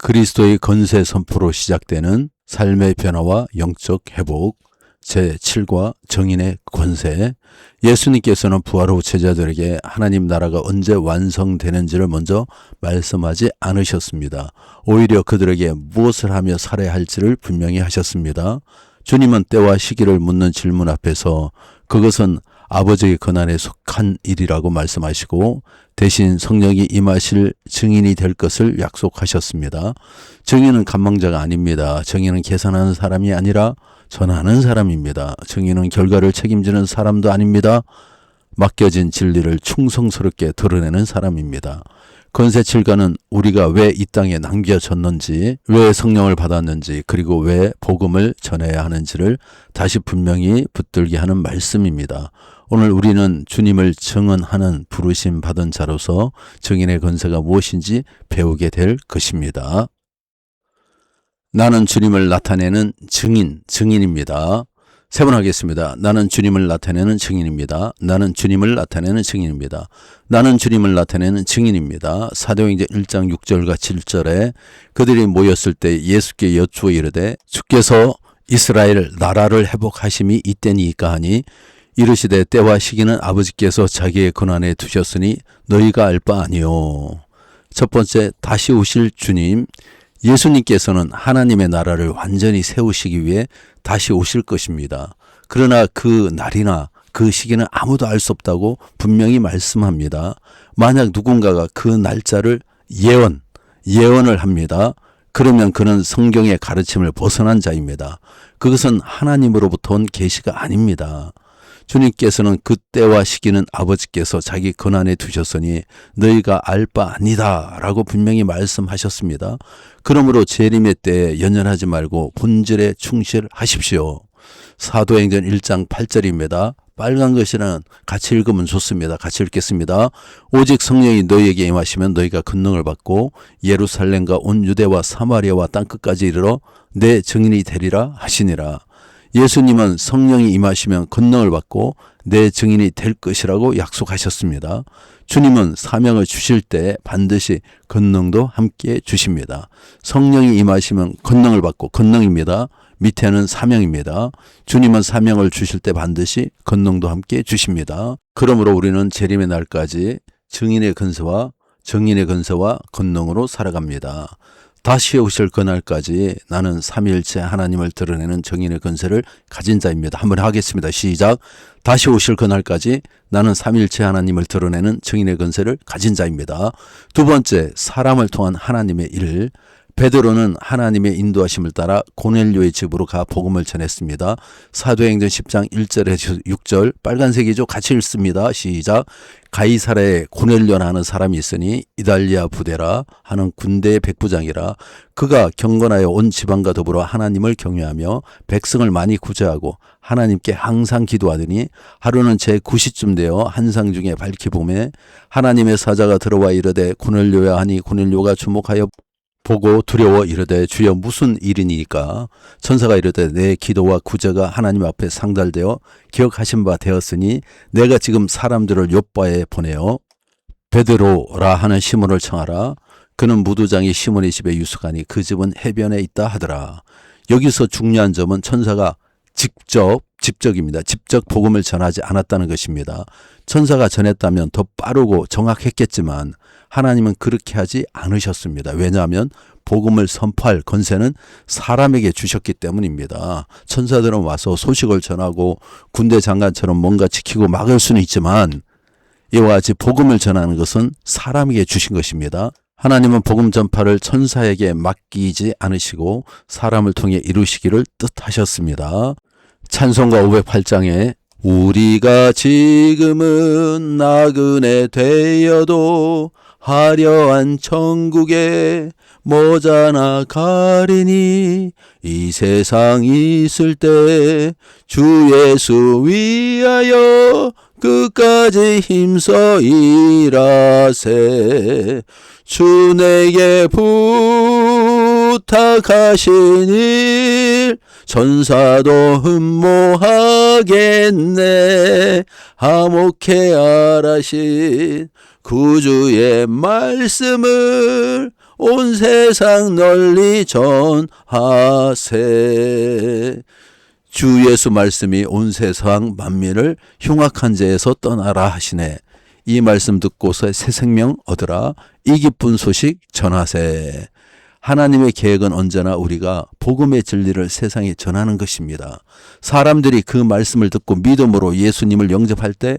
그리스도의 건세 선포로 시작되는 삶의 변화와 영적 회복 제7과 정인의 권세. 예수님께서는 부활 후 제자들에게 하나님 나라가 언제 완성되는지를 먼저 말씀하지 않으셨습니다. 오히려 그들에게 무엇을 하며 살아야 할지를 분명히 하셨습니다. 주님은 때와 시기를 묻는 질문 앞에서 그것은 아버지의 권한에 속한 일이라고 말씀하시고 대신 성령이 임하실 증인이 될 것을 약속하셨습니다. 증인은 간망자가 아닙니다. 증인은 계산하는 사람이 아니라 전하는 사람입니다. 증인은 결과를 책임지는 사람도 아닙니다. 맡겨진 진리를 충성스럽게 드러내는 사람입니다. 권세 7가는 우리가 왜 이 땅에 남겨졌는지, 왜 성령을 받았는지, 그리고 왜 복음을 전해야 하는지를 다시 분명히 붙들게 하는 말씀입니다. 오늘 우리는 주님을 증언하는 부르심 받은 자로서 증인의 권세가 무엇인지 배우게 될 것입니다. 나는 주님을 나타내는 증인입니다. 세 번 하겠습니다. 나는 주님을 나타내는 증인입니다. 나는 주님을 나타내는 증인입니다. 나는 주님을 나타내는 증인입니다. 사도행전 1장 6절과 7절에 그들이 모였을 때 예수께 여쭈어 이르되 주께서 이스라엘 나라를 회복하심이 이때니이까 하니 이르시되 때와 시기는 아버지께서 자기의 권한에 두셨으니 너희가 알 바 아니요. 첫 번째, 다시 오실 주님. 예수님께서는 하나님의 나라를 완전히 세우시기 위해 다시 오실 것입니다. 그러나 그 날이나 그 시기는 아무도 알 수 없다고 분명히 말씀합니다. 만약 누군가가 그 날짜를 예언을 합니다. 그러면 그는 성경의 가르침을 벗어난 자입니다. 그것은 하나님으로부터 온 계시가 아닙니다. 주님께서는 그 때와 시기는 아버지께서 자기 권한에 두셨으니 너희가 알 바 아니다 라고 분명히 말씀하셨습니다. 그러므로 재림의 때에 연연하지 말고 본질에 충실하십시오. 사도행전 1장 8절입니다. 빨간 것이랑 같이 읽으면 좋습니다. 같이 읽겠습니다. 오직 성령이 너희에게 임하시면 너희가 권능을 받고 예루살렘과 온 유대와 사마리아와 땅끝까지 이르러 내 증인이 되리라 하시니라. 예수님은 성령이 임하시면 권능을 받고 내 증인이 될 것이라고 약속하셨습니다. 주님은 사명을 주실 때 반드시 권능도 함께 주십니다. 성령이 임하시면 권능을 받고 권능입니다. 밑에는 사명입니다. 주님은 사명을 주실 때 반드시 권능도 함께 주십니다. 그러므로 우리는 재림의 날까지 증인의 권세와 정인의 권세와 권능으로 살아갑니다. 다시 오실 그날까지 나는 삼위일체 하나님을 드러내는 정인의 권세를 가진 자입니다. 한번 하겠습니다. 시작. 다시 오실 그날까지 나는 삼위일체 하나님을 드러내는 정인의 권세를 가진 자입니다. 두 번째, 사람을 통한 하나님의 일. 베드로는 하나님의 인도하심을 따라 고넬료의 집으로 가 복음을 전했습니다. 사도행전 10장 1절에서 6절 빨간색이죠. 같이 읽습니다. 시작. 가이사라에 고넬료라는 사람이 있으니 이달리아 부대라 하는 군대의 백부장이라. 그가 경건하여 온 지방과 더불어 하나님을 경외하며 백성을 많이 구제하고 하나님께 항상 기도하더니 하루는 제9시쯤 되어 한상 중에 밝히 보매 하나님의 사자가 들어와 이르되 고넬료야 하니 고넬료가 주목하여 보고 두려워 이르되 주여 무슨 일이니까. 천사가 이르되 내 기도와 구제가 하나님 앞에 상달되어 기억하신 바 되었으니 내가 지금 사람들을 욥바에 보내어 베드로라 하는 시몬을 청하라. 그는 무두장이 시몬의 집에 유숙하니 그 집은 해변에 있다 하더라. 여기서 중요한 점은 천사가 직접입니다. 직접 복음을 전하지 않았다는 것입니다. 천사가 전했다면 더 빠르고 정확했겠지만 하나님은 그렇게 하지 않으셨습니다. 왜냐하면 복음을 선포할 권세는 사람에게 주셨기 때문입니다. 천사들은 와서 소식을 전하고 군대 장관처럼 뭔가 지키고 막을 수는 있지만 이와 같이 복음을 전하는 것은 사람에게 주신 것입니다. 하나님은 복음 전파를 천사에게 맡기지 않으시고 사람을 통해 이루시기를 뜻하셨습니다. 찬송가 508장에 우리가 지금은 나그네 되어도 화려한 천국에 모자나 가리니 이 세상 있을 때 주 예수 위하여 끝까지 힘써 일하세. 주 내게 부탁하신 일 천사도 흠모하겠네. 화목해 하라신 구주의 말씀을 온 세상 널리 전하세. 주 예수 말씀이 온 세상 만민을 흉악한 죄에서 떠나라 하시네. 이 말씀 듣고서 새 생명 얻으라. 이 기쁜 소식 전하세. 하나님의 계획은 언제나 우리가 복음의 진리를 세상에 전하는 것입니다. 사람들이 그 말씀을 듣고 믿음으로 예수님을 영접할 때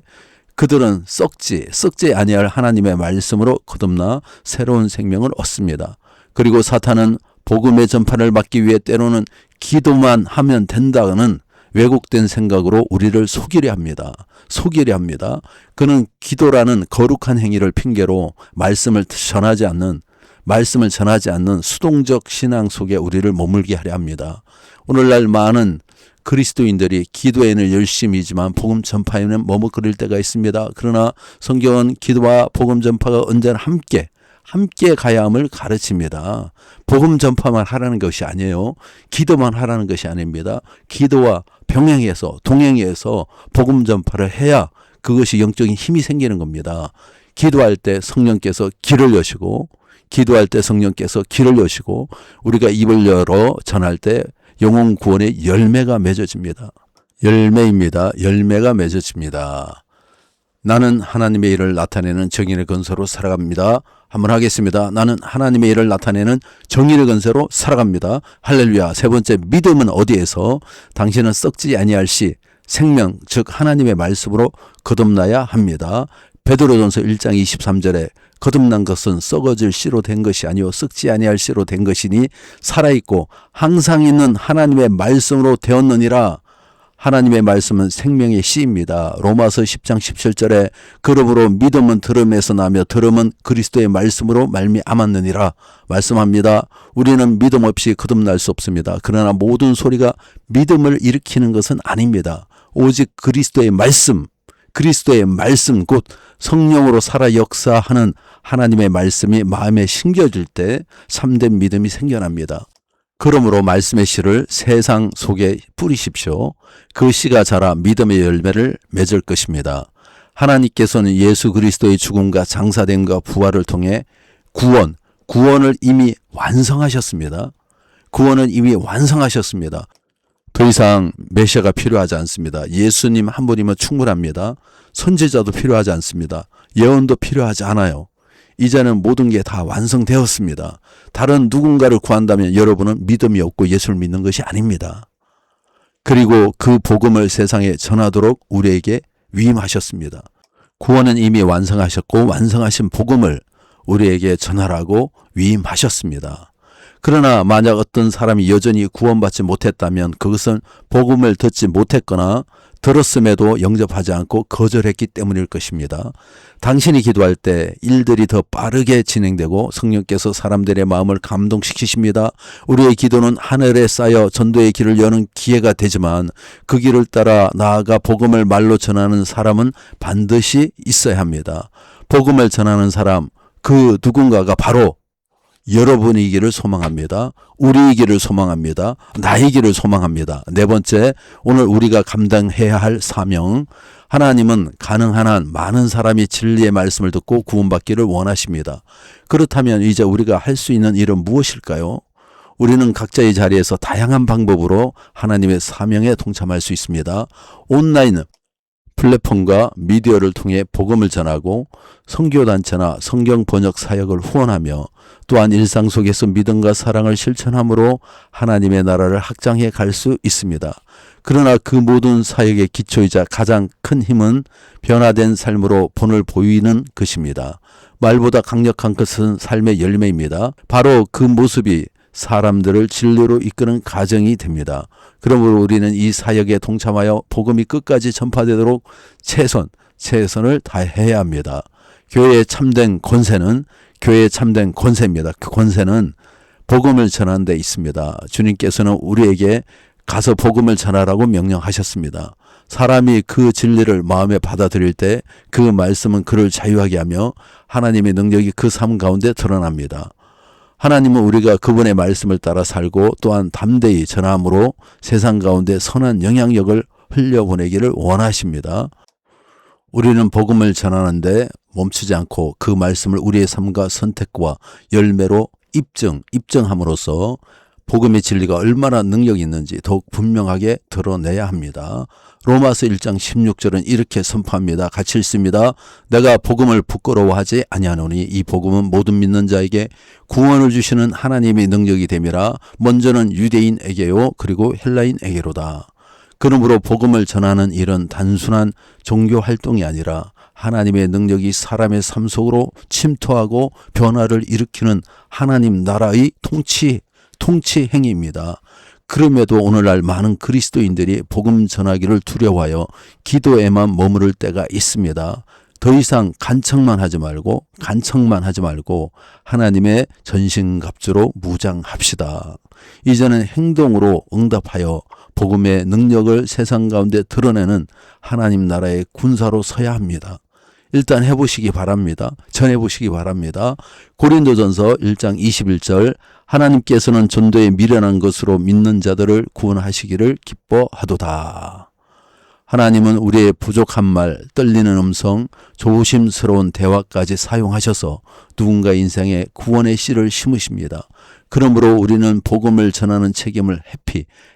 그들은 썩지 아니할 하나님의 말씀으로 거듭나 새로운 생명을 얻습니다. 그리고 사탄은 복음의 전파를 막기 위해 때로는 기도만 하면 된다는 왜곡된 생각으로 우리를 속이려 합니다. 그는 기도라는 거룩한 행위를 핑계로 말씀을 전하지 않는 수동적 신앙 속에 우리를 머물게 하려 합니다. 오늘날 많은 그리스도인들이 기도에는 열심이지만 복음 전파에는 머뭇거릴 때가 있습니다. 그러나 성경은 기도와 복음 전파가 언제나 함께 가야 함을 가르칩니다. 복음 전파만 하라는 것이 아니에요. 기도만 하라는 것이 아닙니다. 기도와 동행해서 복음 전파를 해야 그것이 영적인 힘이 생기는 겁니다. 기도할 때 성령께서 길을 여시고 우리가 입을 열어 전할 때 영혼 구원의 열매가 맺어집니다. 열매가 맺어집니다. 나는 하나님의 일을 나타내는 정인의 건세로 살아갑니다. 한번 하겠습니다. 나는 하나님의 일을 나타내는 정인의 건세로 살아갑니다. 할렐루야. 세 번째, 믿음은 어디에서? 당신은 썩지 아니할 시 생명 즉 하나님의 말씀으로 거듭나야 합니다. 베드로전서 1장 23절에 거듭난 것은 썩어질 씨로 된 것이 아니요 썩지 아니할 씨로 된 것이니 살아있고 항상 있는 하나님의 말씀으로 되었느니라. 하나님의 말씀은 생명의 씨입니다. 로마서 10장 17절에 그러므로 믿음은 들음에서 나며 들음은 그리스도의 말씀으로 말미암았느니라 말씀합니다. 우리는 믿음 없이 거듭날 수 없습니다. 그러나 모든 소리가 믿음을 일으키는 것은 아닙니다. 오직 그리스도의 말씀 곧 성령으로 살아 역사하는 하나님의 말씀이 마음에 심겨질 때 참된 믿음이 생겨납니다. 그러므로 말씀의 씨를 세상 속에 뿌리십시오. 그 씨가 자라 믿음의 열매를 맺을 것입니다. 하나님께서는 예수 그리스도의 죽음과 장사됨과 부활을 통해 구원을 이미 완성하셨습니다. 더 이상 메시아가 필요하지 않습니다. 예수님 한 분이면 충분합니다. 선지자도 필요하지 않습니다. 예언도 필요하지 않아요. 이제는 모든 게 다 완성되었습니다. 다른 누군가를 구한다면 여러분은 믿음이 없고 예수를 믿는 것이 아닙니다. 그리고 그 복음을 세상에 전하도록 우리에게 위임하셨습니다. 구원은 이미 완성하셨고 완성하신 복음을 우리에게 전하라고 위임하셨습니다. 그러나 만약 어떤 사람이 여전히 구원받지 못했다면 그것은 복음을 듣지 못했거나 들었음에도 영접하지 않고 거절했기 때문일 것입니다. 당신이 기도할 때 일들이 더 빠르게 진행되고 성령께서 사람들의 마음을 감동시키십니다. 우리의 기도는 하늘에 쌓여 전도의 길을 여는 기회가 되지만 그 길을 따라 나아가 복음을 말로 전하는 사람은 반드시 있어야 합니다. 복음을 전하는 사람, 그 누군가가 바로 여러분이기를 소망합니다. 우리이기를 소망합니다. 나이기를 소망합니다. 네 번째, 오늘 우리가 감당해야 할 사명. 하나님은 가능한 한 많은 사람이 진리의 말씀을 듣고 구원받기를 원하십니다. 그렇다면 이제 우리가 할 수 있는 일은 무엇일까요? 우리는 각자의 자리에서 다양한 방법으로 하나님의 사명에 동참할 수 있습니다. 온라인 플랫폼과 미디어를 통해 복음을 전하고 선교단체나 성경 번역 사역을 후원하며 또한 일상 속에서 믿음과 사랑을 실천함으로 하나님의 나라를 확장해 갈 수 있습니다. 그러나 그 모든 사역의 기초이자 가장 큰 힘은 변화된 삶으로 본을 보이는 것입니다. 말보다 강력한 것은 삶의 열매입니다. 바로 그 모습이 사람들을 진리로 이끄는 가정이 됩니다. 그러므로 우리는 이 사역에 동참하여 복음이 끝까지 전파되도록 최선을 다해야 합니다. 교회의 참된 권세입니다. 그 권세는 복음을 전하는 데 있습니다. 주님께서는 우리에게 가서 복음을 전하라고 명령하셨습니다. 사람이 그 진리를 마음에 받아들일 때 그 말씀은 그를 자유하게 하며 하나님의 능력이 그 삶 가운데 드러납니다. 하나님은 우리가 그분의 말씀을 따라 살고 또한 담대히 전함으로 세상 가운데 선한 영향력을 흘려보내기를 원하십니다. 우리는 복음을 전하는데 멈추지 않고 그 말씀을 우리의 삶과 선택과 열매로 입증함으로써 복음의 진리가 얼마나 능력이 있는지 더욱 분명하게 드러내야 합니다. 로마서 1장 16절은 이렇게 선포합니다. 같이 읽습니다. 내가 복음을 부끄러워하지 아니하노니 이 복음은 모든 믿는 자에게 구원을 주시는 하나님의 능력이 됨이라. 먼저는 유대인에게요 그리고 헬라인에게로다. 그러므로 복음을 전하는 일은 단순한 종교 활동이 아니라 하나님의 능력이 사람의 삶 속으로 침투하고 변화를 일으키는 하나님 나라의 통치 행위입니다. 그럼에도 오늘날 많은 그리스도인들이 복음 전하기를 두려워하여 기도에만 머무를 때가 있습니다. 더 이상 간청만 하지 말고 하나님의 전신갑주로 무장합시다. 이제는 행동으로 응답하여 복음의 능력을 세상 가운데 드러내는 하나님 나라의 군사로 서야 합니다. 일단 해보시기 바랍니다. 전해보시기 바랍니다. 고린도전서 1장 21절 하나님께서는 전도에 미련한 것으로 믿는 자들을 구원하시기를 기뻐하도다. 하나님은 우리의 부족한 말, 떨리는 음성, 조심스러운 대화까지 사용하셔서 누군가 인생에 구원의 씨를 심으십니다. 그러므로 우리는 복음을 전하는 책임을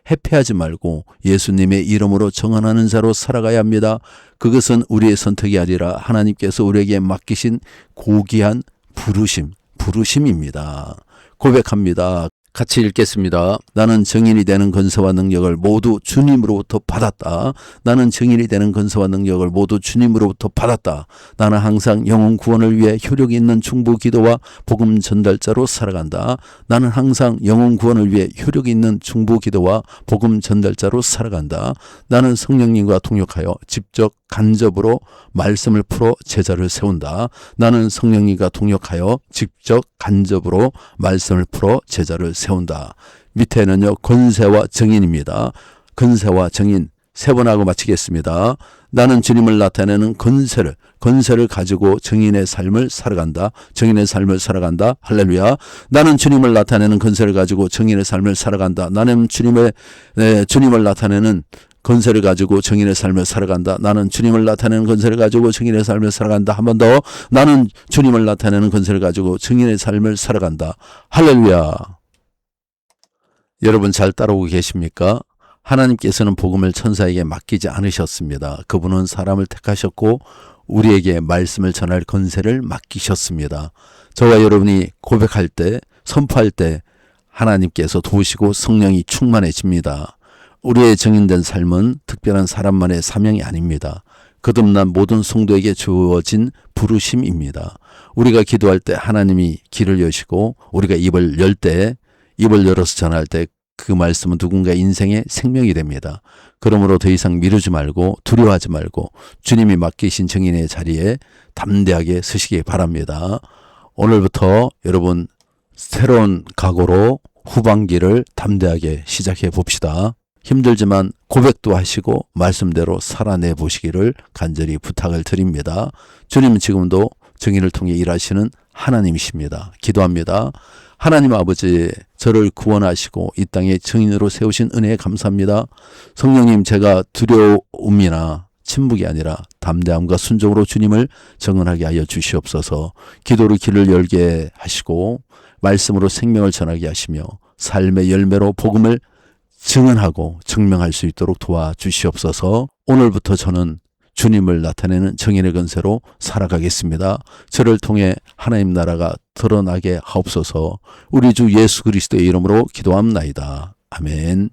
회피하지 말고 예수님의 이름으로 정언하는 자로 살아가야 합니다. 그것은 우리의 선택이 아니라 하나님께서 우리에게 맡기신 고귀한 부르심입니다. 고백합니다. 같이 읽겠습니다. 나는 증인이 되는 권세와 능력을 모두 주님으로부터 받았다. 나는 증인이 되는 권세와 능력을 모두 주님으로부터 받았다. 나는 항상 영혼 구원을 위해 효력이 있는 중보 기도와 복음 전달자로 살아간다. 나는 항상 영혼 구원을 위해 효력이 있는 중보 기도와 복음 전달자로 살아간다. 나는 성령님과 동역하여 직접 간접으로 말씀을 풀어 제자를 세운다. 나는 성령님과 동역하여 직접 간접으로 말씀을 풀어 제자를 세운다. 밑에는요 권세와 증인입니다. 권세와 증인 세 번 하고 마치겠습니다. 나는 주님을 나타내는 권세를 가지고 증인의 삶을 살아간다. 증인의 삶을 살아간다. 할렐루야. 나는 주님을 나타내는 권세를 가지고 증인의 삶을 살아간다. 나는 주님을 나타내는 권세를 가지고 증인의 삶을 살아간다. 나는 주님을 나타내는 권세를 가지고 증인의 삶을 살아간다. 한 번 더. 나는 주님을 나타내는 권세를 가지고 증인의 삶을 살아간다. 할렐루야. 여러분 잘 따라오고 계십니까? 하나님께서는 복음을 천사에게 맡기지 않으셨습니다. 그분은 사람을 택하셨고 우리에게 말씀을 전할 권세를 맡기셨습니다. 저와 여러분이 고백할 때, 선포할 때 하나님께서 도우시고 성령이 충만해집니다. 우리의 증인된 삶은 특별한 사람만의 사명이 아닙니다. 거듭난 모든 성도에게 주어진 부르심입니다. 우리가 기도할 때 하나님이 길을 여시고 우리가 입을 열어서 전할 때 그 말씀은 누군가의 인생의 생명이 됩니다. 그러므로 더 이상 미루지 말고 두려워하지 말고 주님이 맡기신 증인의 자리에 담대하게 서시기 바랍니다. 오늘부터 여러분 새로운 각오로 후반기를 담대하게 시작해 봅시다. 힘들지만 고백도 하시고 말씀대로 살아내 보시기를 간절히 부탁을 드립니다. 주님은 지금도 증인을 통해 일하시는 하나님이십니다. 기도합니다. 하나님 아버지, 저를 구원하시고 이 땅에 증인으로 세우신 은혜에 감사합니다. 성령님, 제가 두려움이나 침묵이 아니라 담대함과 순종으로 주님을 증언하게 하여 주시옵소서. 기도로 길을 열게 하시고 말씀으로 생명을 전하게 하시며 삶의 열매로 복음을 증언하고 증명할 수 있도록 도와주시옵소서. 오늘부터 저는 주님을 나타내는 증인의 권세로 살아가겠습니다. 저를 통해 하나님 나라가 드러나게 하옵소서. 우리 주 예수 그리스도의 이름으로 기도합나이다. 아멘.